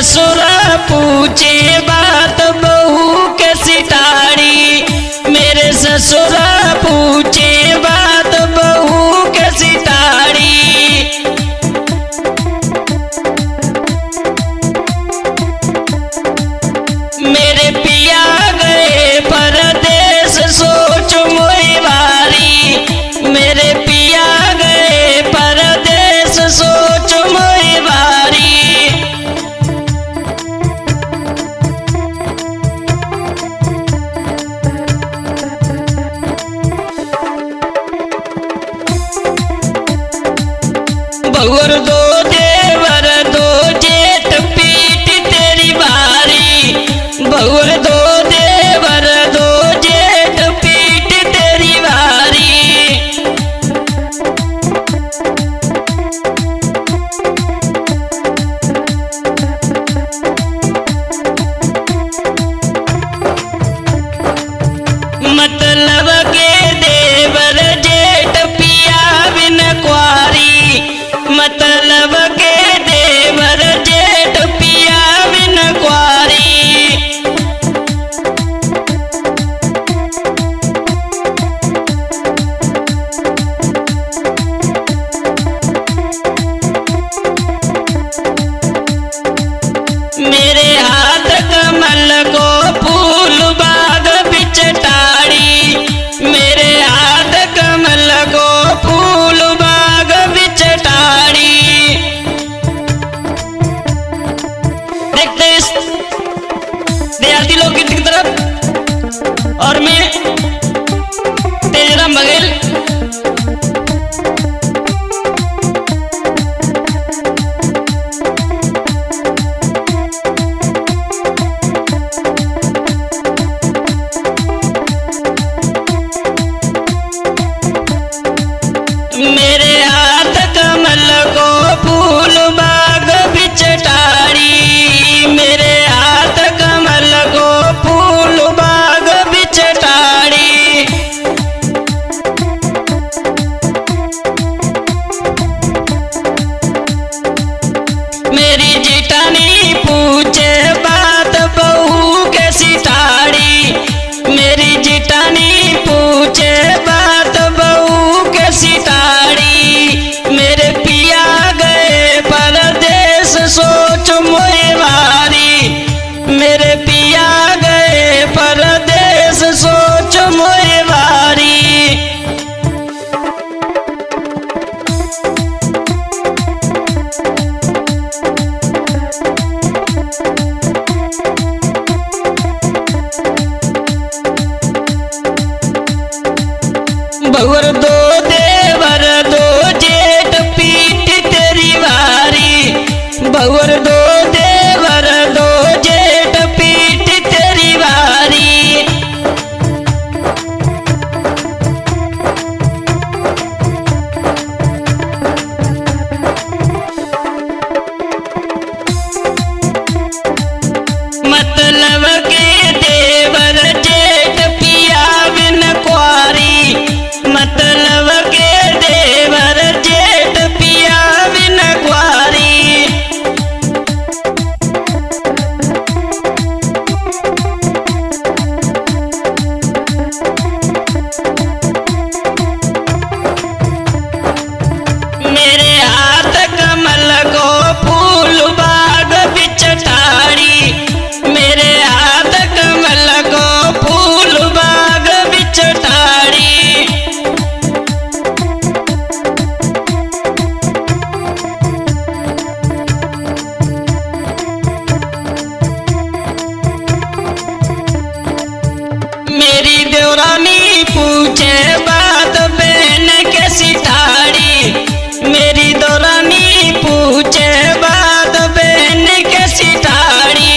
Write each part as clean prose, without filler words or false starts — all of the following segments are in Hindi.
ससुर पूछे बात बहू के सिताड़ी, मेरे ससुर पूछे बात बहू के सिताड़ी। मेरे पिया गए परदेस सोच मोई वारी, मेरे पिया गए परदेस सोच मोई वारी। बहुर दो देवर दो जेठ पीट तेरी बारी, बहुर दो देवर दो जेठ पीट तेरी बारी। मतलब के देवर जेठ पिया बिन कुआरी, मतलब के देवर जेठ पिया बिन कुआरी। मेरे हाथ कमल को फूल बाग बिच टाड़ी, मेरे हाथ कमल को फूल बाग बिच टाड़ी। देखते इस दयालती लोकगीत की तरफ, और मैं तेजराम बघेल मेरे हाथ कमल को फूल बाग बिच टाड़ी, मेरे हाथ कमल को फूल बाग बिच टाड़ी। मेरी जिटानी पूछे बात बहू के सिताड़ी, मेरी जिटानी पूछे बात बहू के सिताड़ी। मेरे पिया गए परदेस सोच मोई वारी, मेरे पिया गए परदेस सोच मोई वारी। बहुर दो देवर दो जेठ पीट तेरी वारी, बहुर दो देवर दो जेठ पीट तेरी वारी। मतलब के देवर जेठ पिया बिन कुआरी, मतलब के देवर जेठ पिया बिन कुआरी। मेरे हाथ कमल को फूल बाग बिच टाड़ी, मेरे हाथ कमल को फूल बाग बिच टाड़ी। मेरी देवरानी पूछे बात बहन के सिताड़ी, मेरी देवरानी पूछे बात बहन के सिताड़ी।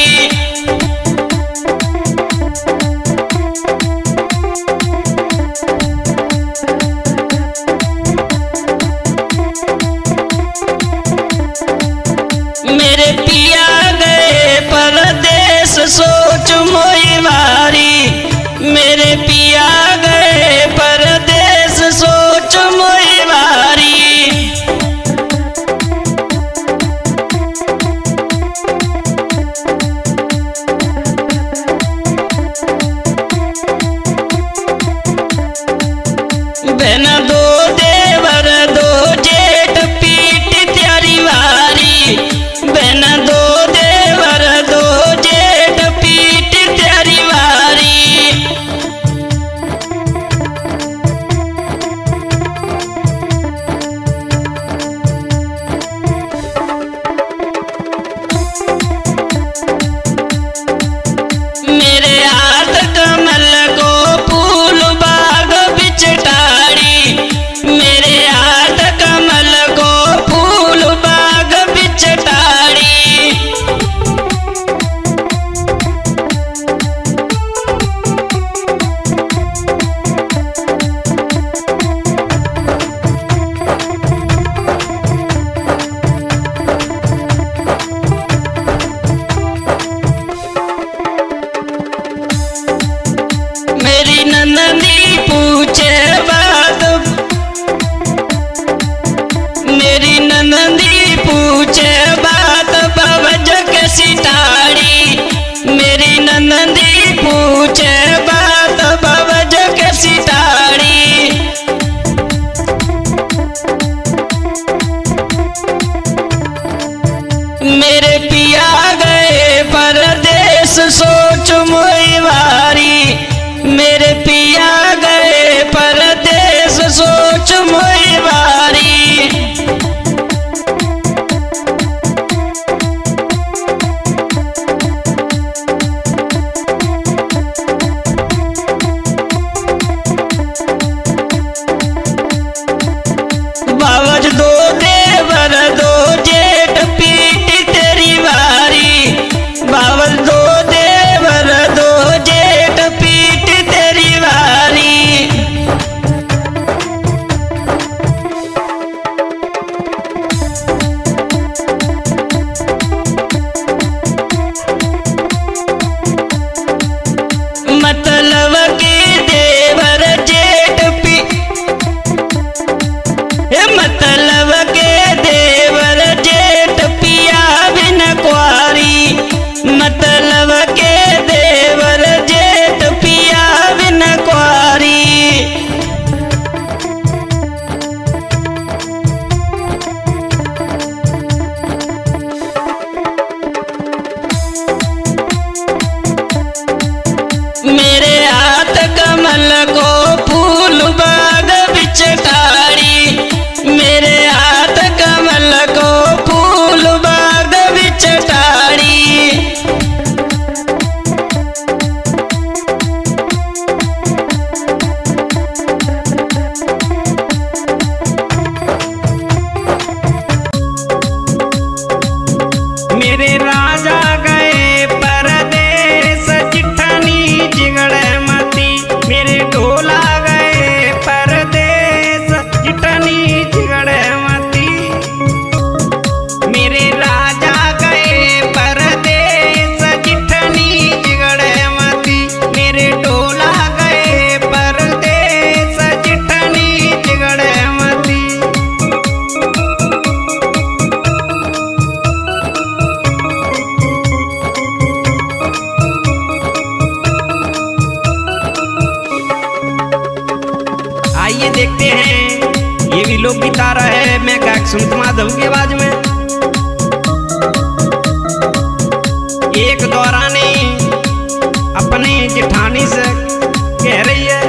मेरे पिया गए परदेस सोच मोई वारी, मेरे पिया गए परदेस सोच मोई वारी। नंदी पूछे बात बाबज के सितारी, मेरी नंदी पूछे बात बाबज के सितारी। मेरे पिया गए परदेस सोच मोई वारी, मेरे पिया गए परदेस सोच मोई वारी। बाबज दो देवर दो जेठ पीट तेरी वारी, बाबज दो देवर दो जेठ पीट तेरी वारी। मतलब के देवर जेठ मतलब के देवर जेठ पिया बिन कुआरी, मतलब के देवर जेठ पिया बिन कुआरी। मेरे हाथ कमल को फूल बाग बिच टारी, मेरे हाथ कमल को फूल बाग बिच टारी। मेरे राजा गए परदेस चिट्ठनी जिगड़े मती, मेरे ढोला गए परदेस चिट्ठनी जिगड़े मती। मेरे राजा गए परदेस चिट्ठनी जिगड़े मती, मेरे ढोला गए परदेस चिट्ठनी जिगड़े मती। आइए देखते हैं ये भी लोग गीता रहा है, मैं गायक सुमित माधव की आवाज में। एक दौरानी अपनी जेठानी से कह रही है,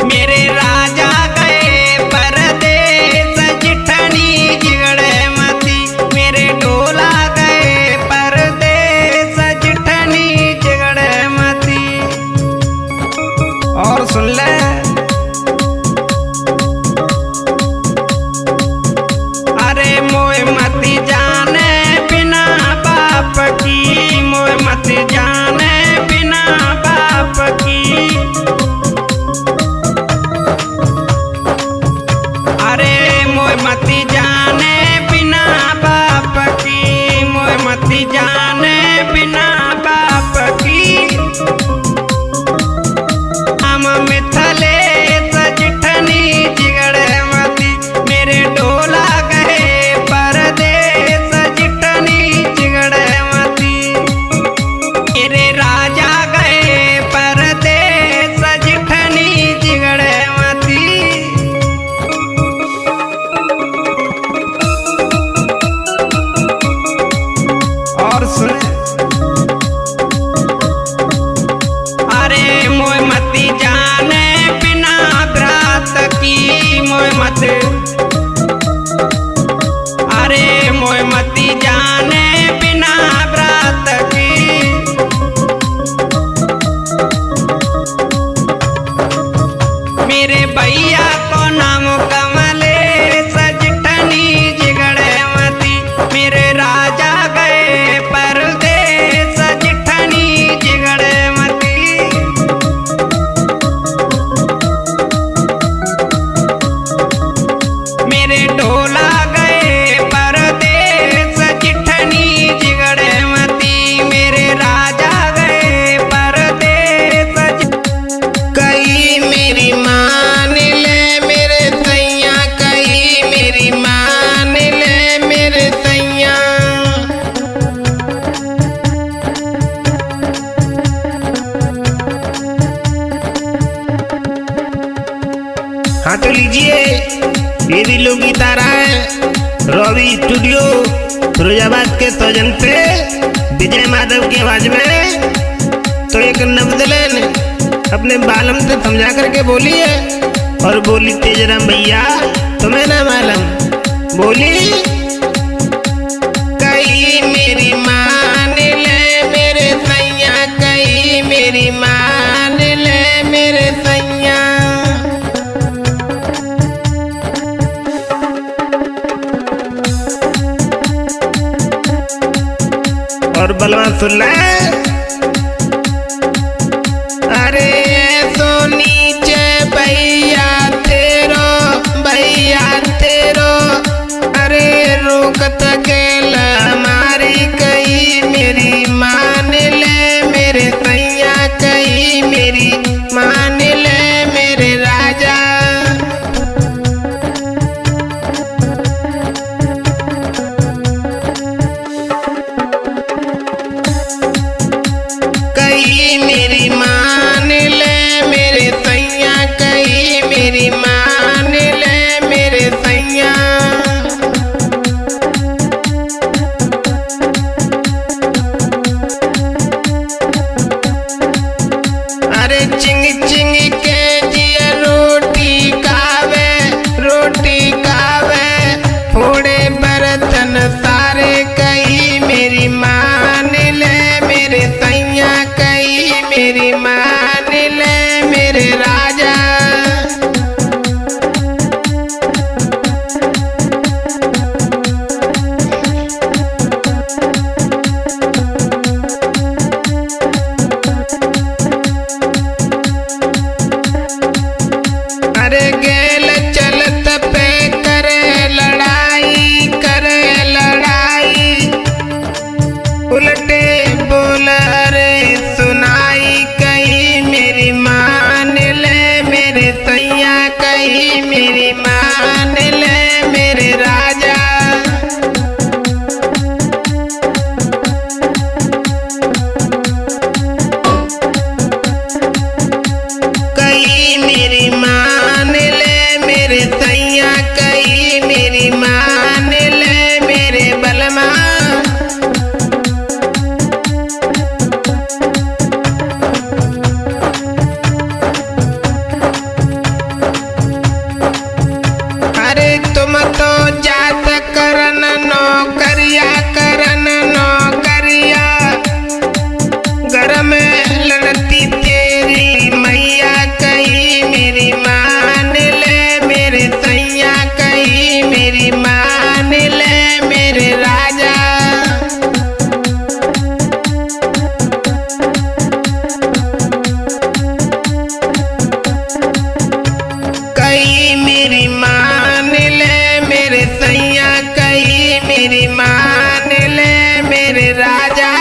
मेरे राजा गए परदेस चिट्ठनी जिगड़े मती, मेरे ढोला गए परदेस चिट्ठनी जिगड़े मती। और सुन ले, अरे मोए मती जाने बिना बाप की, मोए मती जाने बिना बाप की। अरे मोए मती जाने बिना बाप की, मोए मती जाने बिना बाप की। हम मिथले चिट्ठनी जिगड़े मती, मेरे ढोला गए परदेस चिट्ठनी जिगड़े मती। मेरे राजा गए परदेस चिट्ठनी जिगड़े मती। और सुने, अरे मोए मती जाने बिना भ्रात की, मोए मत, अरे मोए मती जाने बिना भ्रात की। मेरे भैया को नाम कमलेश चिट्ठनी जिगड़े मती, मेरे राजा गए परदेस चिट्ठनी जिगड़े मती। बोलिए। ये भी लोग गीत आ रहा है रवि स्टूडियो फिरोजाबाद के सौजन पे विजय माधव की आवाज में। तो एक नवदलन अपने बालम से समझा करके बोलिए। और बोली तेजराम भैया तुम्हें ना मालूम, बोली कहीं मेरी मान ले मेरे सैया, कहीं मेरी मान ले मेरे सैया। और बलवान सुन ले, अरे तो नीचे भैया तेरो, अरे रोकत गेल हमारी, कहीं मेरी मान ले मेरे सैया, कहीं मेरी मान ले मेरे राजा। कहीं मेरी मान ले मेरे सैया, कहीं मेरी मान ले मेरे सैया। अरे चिंग चिंग के जिया रोटी खावे, फोड़े बर्तन सारे, कहीं मेरी मान ले मेरे सैया, कहीं मेरी मान ले मेरे राजा। अरे गेल चलत पे करे लड़ाई, उल्टे बोल रे सुनाई, कहीं मेरी मान ले मेरे सैया, कहीं मेरी मान ले मेरे राजा। कहीं मेरी मान ले मेरे सैया, कहीं मेरी मान ले मेरे बलमा। अरे तुम तो जात करन नौकरिया, घर में लड़ती तेरी मैया, कहीं मेरी मान ले मेरे सैया, कहीं मेरी मान ले मेरे राजा। कहीं मेरी मान ले मेरे सैया, कहीं मेरी मान ले मेरे राजा।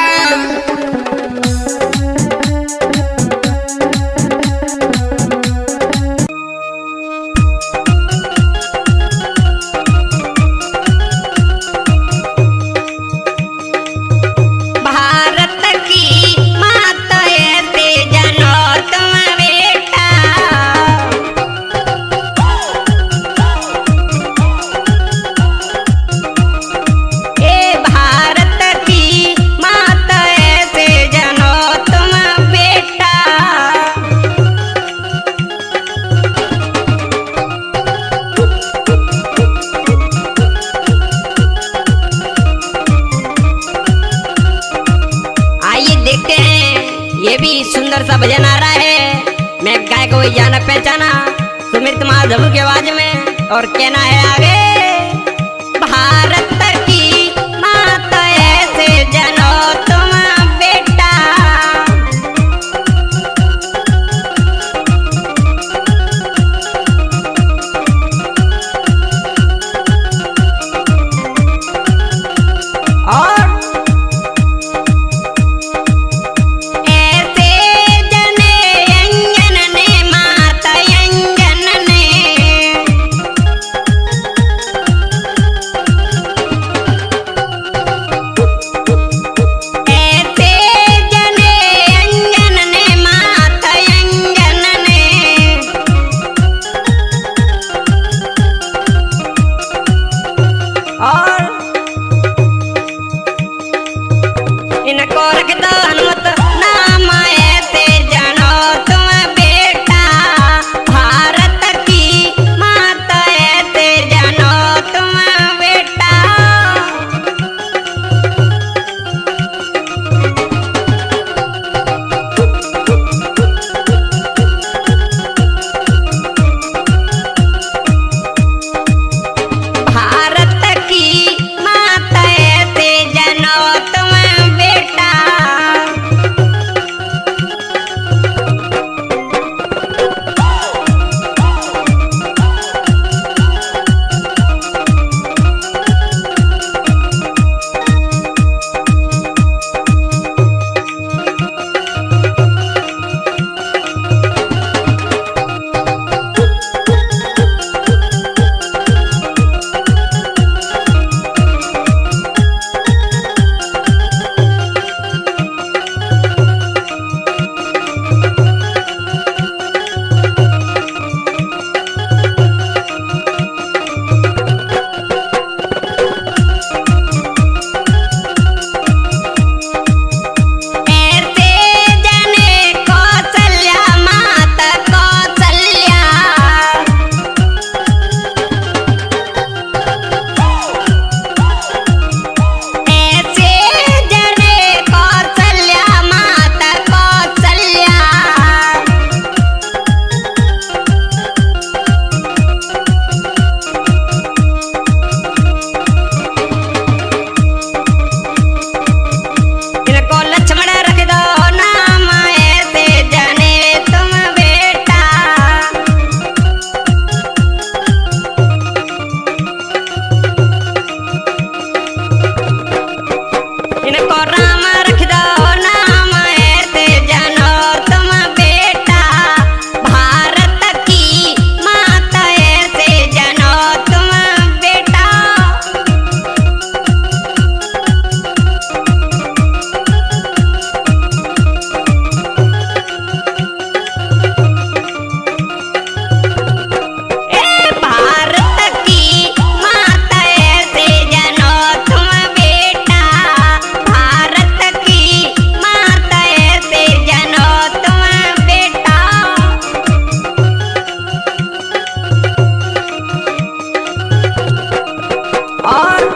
ये भी सुंदर सा भजन आ रहा है। मैं गाय को जाना पहचाना सुमित माधव की आवाज में। और कहना है आगे, भारत की माता ऐसे जनो तुम बेटा, और और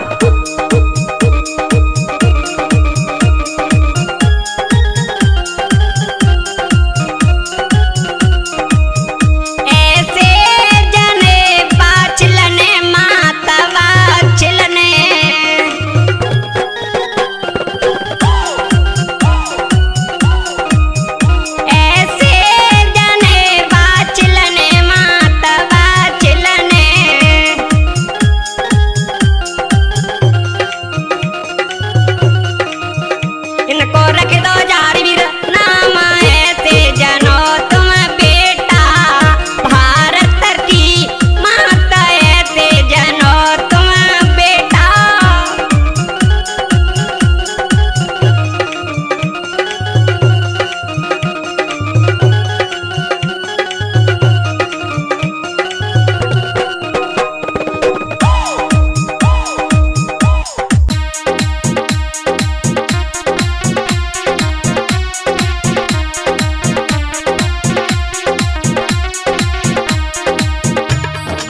ऐसे जने बाचलने माता बाचलने ऐसे जने बाचलने माता बाचलने इनको रख दो झाड़ी वीर नाम ऐसे जनो तुम बेटा भारत की माता ऐसे जनो तुम बेटा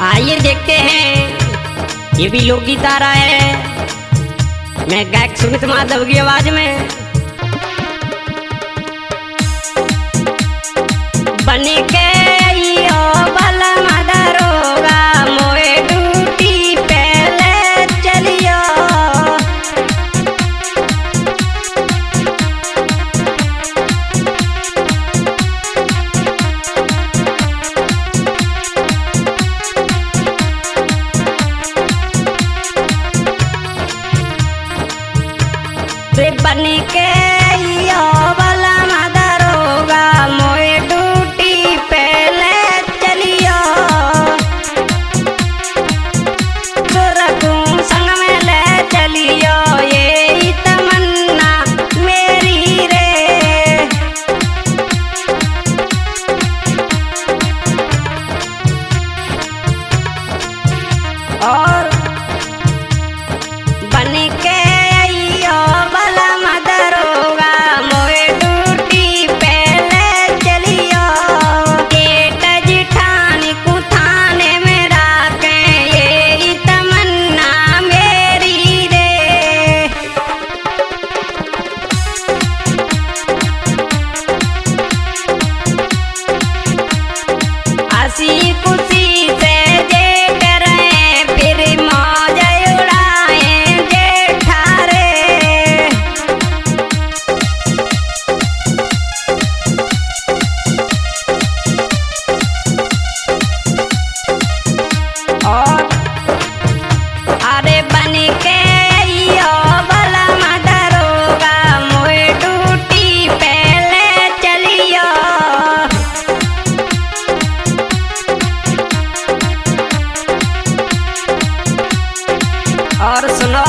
आइए देखते हैं ये भी लोकगीत आ रहा है मैं गायक सुमित माधव की आवाज में बन के आइयो भला मदरोगा मोए ड्यूटी पहले चलियो रे बन के आइयो भला मदरोगा मोए ड्यूटी पहले चलियो सुरगुम संग में ले चलियो ये तमन्ना मेरी रे और बन के आइयो भला मदरोगा मोए ड्यूटी पहले चलियो गेट जिठानी कुथाने में राखे ये तमन्ना मेरी रे हंसी खुशी से जेठ रहे फिर मौज उड़ाए जेठा रे और अरे बन के आइयो भला मदरोगा मोए ड्यूटी पहले चलियो और सुनो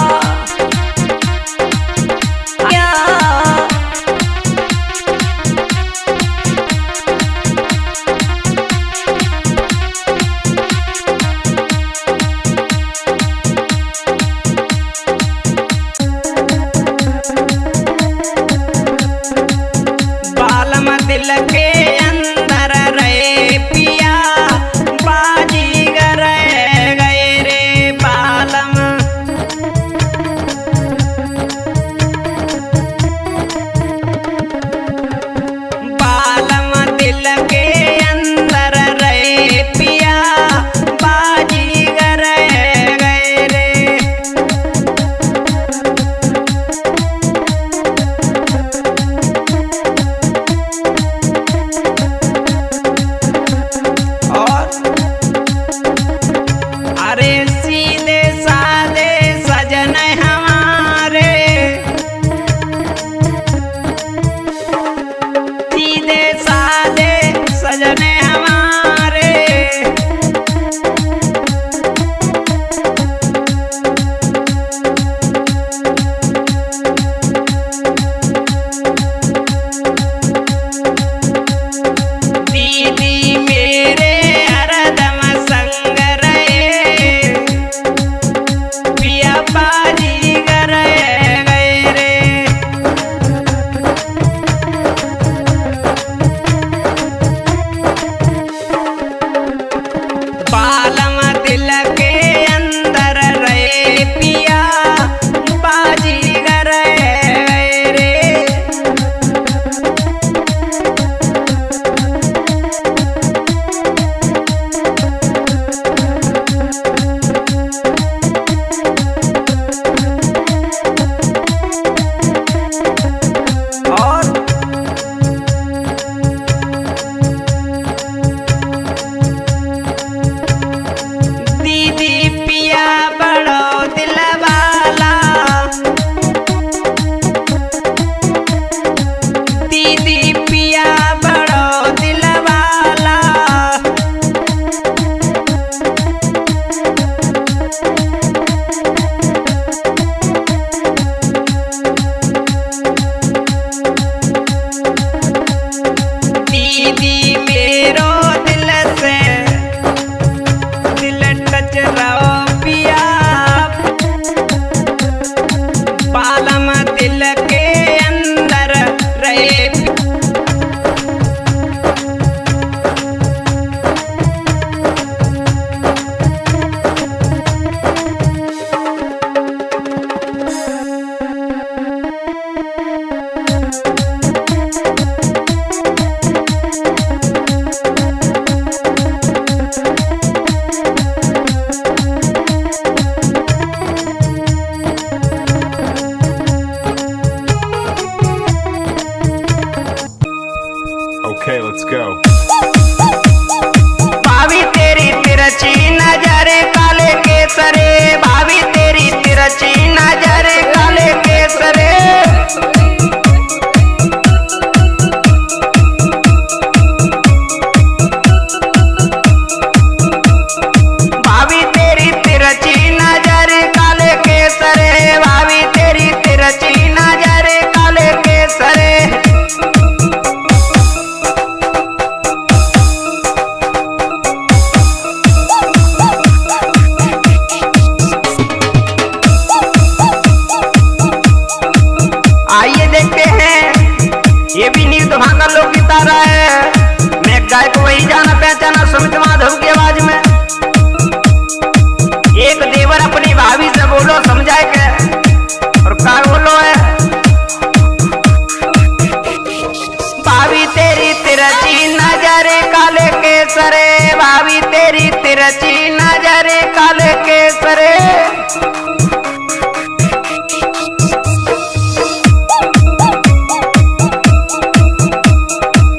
केसरे।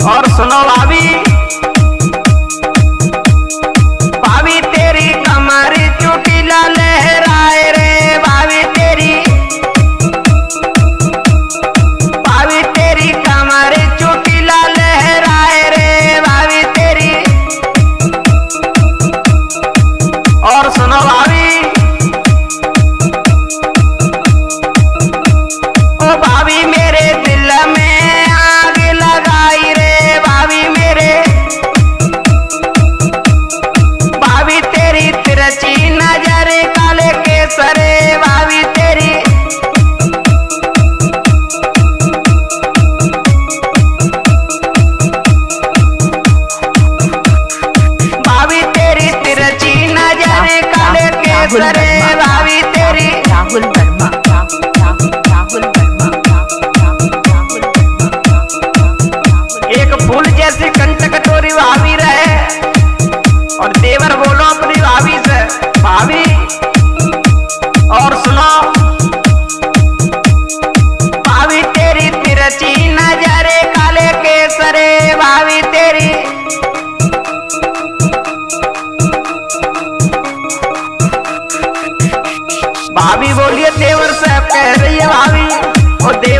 और सुनो भाभी, भाभी तेरी कमर चुटीला लहराए रे, भाभी तेरी कमर चुटीला लहराए रे, भाभी तेरी। और सुनो भाभी, ओ भाभी मेरे दिल में आग लगाई रे, भाभी मेरे, भाभी तेरी तिरछी नजर काले केसरे, भाभी तेरी। भाभी तेरी तिरछी नजर काले केसरे, भाभी तेरी। राहुल वर्मा, राहुल वर्मा, एक फूल जैसी कंटक तोरी भाभी रहे, और देवर बोलो अपनी भाभी से, भाभी। और सुनो, भाभी तेरी तिरछी नजर काले केसरे, भाभी तेरी। भाभी बोलिए देवर से, कह रही है भाभी, और देवर